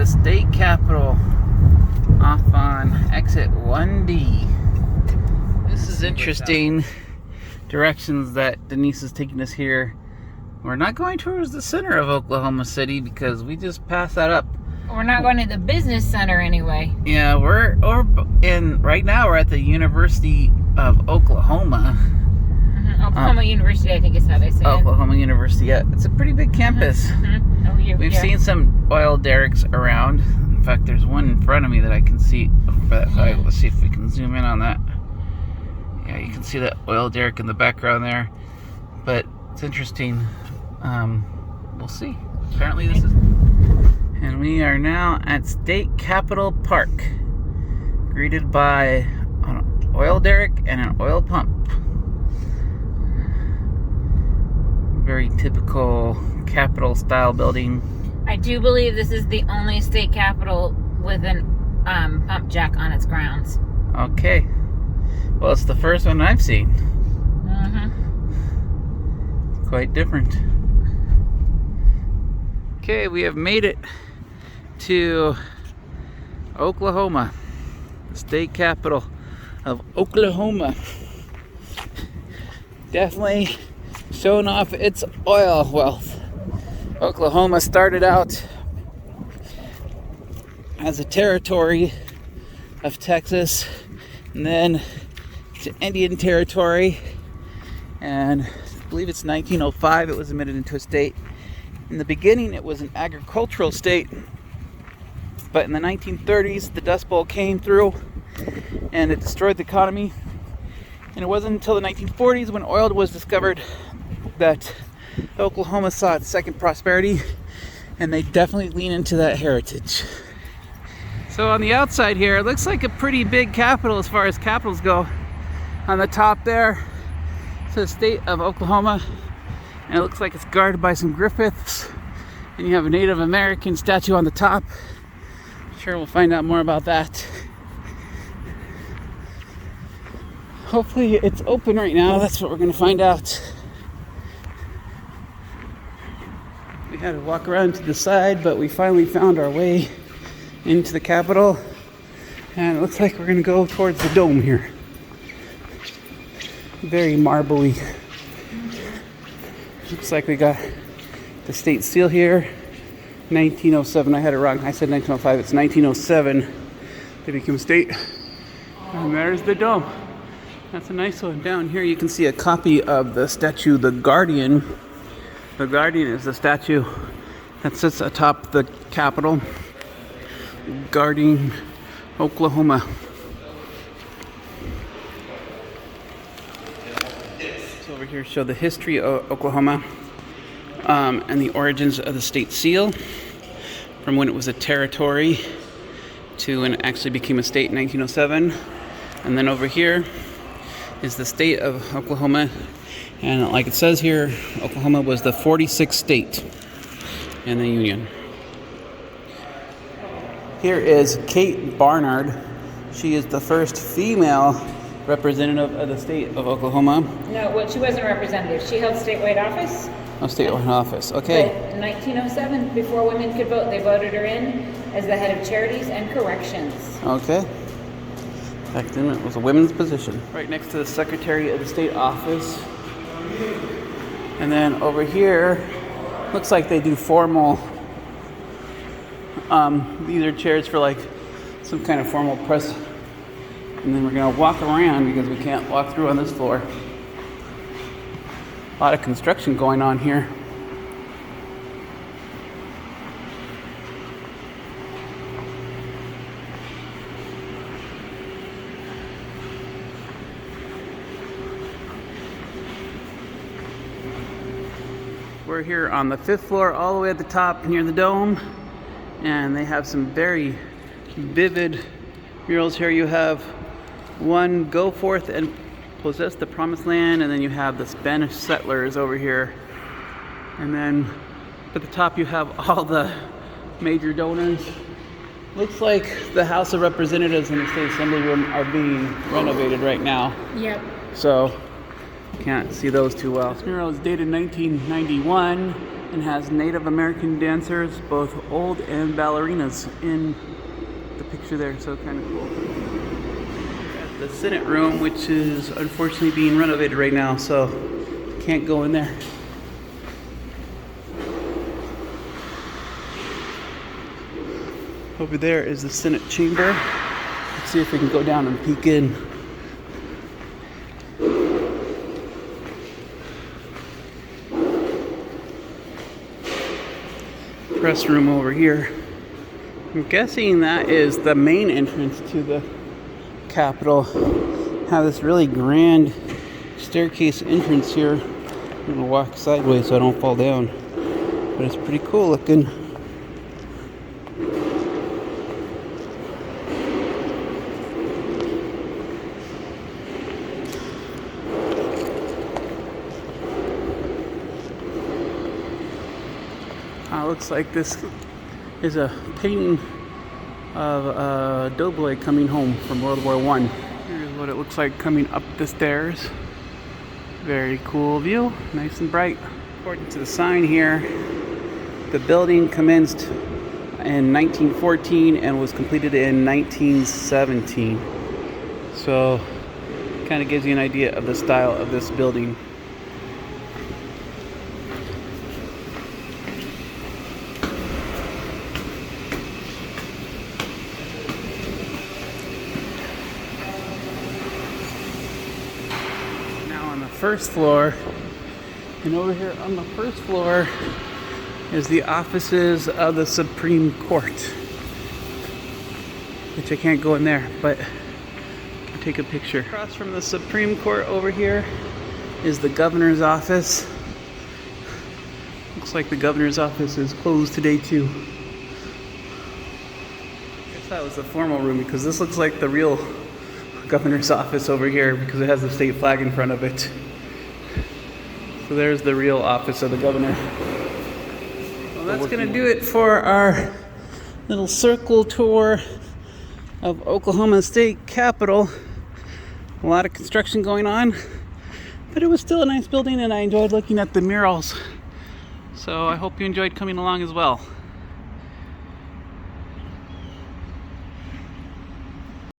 the state capitol off on exit 1D. This is interesting directions that Denise is taking us here. We're not going towards the center of Oklahoma City because we just passed that up. We're not going to the business center anyway. Yeah, right now we're at the University of Oklahoma. Oklahoma University, I think is how they say it. Oklahoma University, yeah. It's a pretty big campus. We've seen some oil derricks around. In fact, there's one in front of me that I can see over that side. Let's see if we can zoom in on that. Yeah, you can see that oil derrick in the background there. But it's interesting. We'll see. Apparently this is... And we are now at State Capitol Park, greeted by an oil derrick and an oil pump. Very typical Capitol style building. I do believe this is the only state capitol with an pump jack on its grounds. Okay. Well, it's the first one I've seen. Quite different. Okay, we have made it to Oklahoma, the state capital of Oklahoma. Definitely showing off its oil wealth. Oklahoma started out as a territory of Texas, and then it's an Indian territory, and I believe it's 1905 it was admitted into a state. In the beginning it was an agricultural state, but in the 1930s the Dust Bowl came through and it destroyed the economy, and it wasn't until the 1940s when oil was discovered that Oklahoma saw its second prosperity, and they definitely lean into that heritage. So on the outside here, it looks like a pretty big capital as far as capitals go. On the top there, it's the state of Oklahoma, and it looks like it's guarded by some Griffiths, and you have a Native American statue on the top. I'm sure we'll find out more about that. Hopefully it's open right now. That's what we're going to find out. We had to walk around to the side, but we finally found our way into the Capitol, and it looks like we're going to go towards the dome here. Very marbly. Looks like we got the state seal here. 1907. I had it wrong. I said 1905. It's 1907 they became a state. And there's the dome. That's a nice one. Down here you can see a copy of the statue, the Guardian. The Guardian is the statue that sits atop the Capitol, guarding Oklahoma. So over here show the history of Oklahoma and the origins of the state seal, from when it was a territory to when it actually became a state in 1907. And then over here is the state of Oklahoma. And like it says here, Oklahoma was the 46th state in the Union. Here is Kate Barnard. She is the first female representative of the state of Oklahoma. No, well, she wasn't a representative. She held statewide office. Oh, statewide office. Okay. But in 1907, before women could vote, they voted her in as the head of charities and corrections. Okay. Back then it was a women's position. Right next to the Secretary of the State office. And then over here, looks like they do formal, these are chairs for like some kind of formal press. And then we're gonna walk around because we can't walk through on this floor. A lot of construction going on here. We're here on the 5th floor, all the way at the top near the dome, and they have some very vivid murals here. You have one, "Go forth and possess the promised land," and then you have the Spanish settlers over here. And then at the top you have all the major donors. Looks like the House of Representatives and the State Assembly room are being renovated right now. Yep. So can't see those too well. This mural is dated 1991, and has Native American dancers, both old and ballerinas, in the picture there, so kind of cool. We're at the Senate room, which is unfortunately being renovated right now, so can't go in there. Over there is the Senate chamber. Let's see if we can go down and peek in. Press room over here. I'm guessing that is the main entrance to the Capitol. Have this really grand staircase entrance here. I'm gonna walk sideways so I don't fall down, but it's pretty cool looking. Looks like this is a painting of a doughboy coming home from World War I. Here's what it looks like coming up the stairs. Very cool view, nice and bright. According to the sign here, the building commenced in 1914 and was completed in 1917. So, kind of gives you an idea of the style of this building. First floor, and over here on the first floor is the offices of the Supreme Court, which I can't go in there, but I'll take a picture. Across from the Supreme Court over here is the governor's office. Looks like the governor's office is closed today too. I guess that was the formal room, because this looks like the real governor's office over here because it has the state flag in front of it. So there's the real office of the governor. Well, that's going to do it for our little circle tour of Oklahoma State Capitol. A lot of construction going on, but it was still a nice building and I enjoyed looking at the murals. So I hope you enjoyed coming along as well.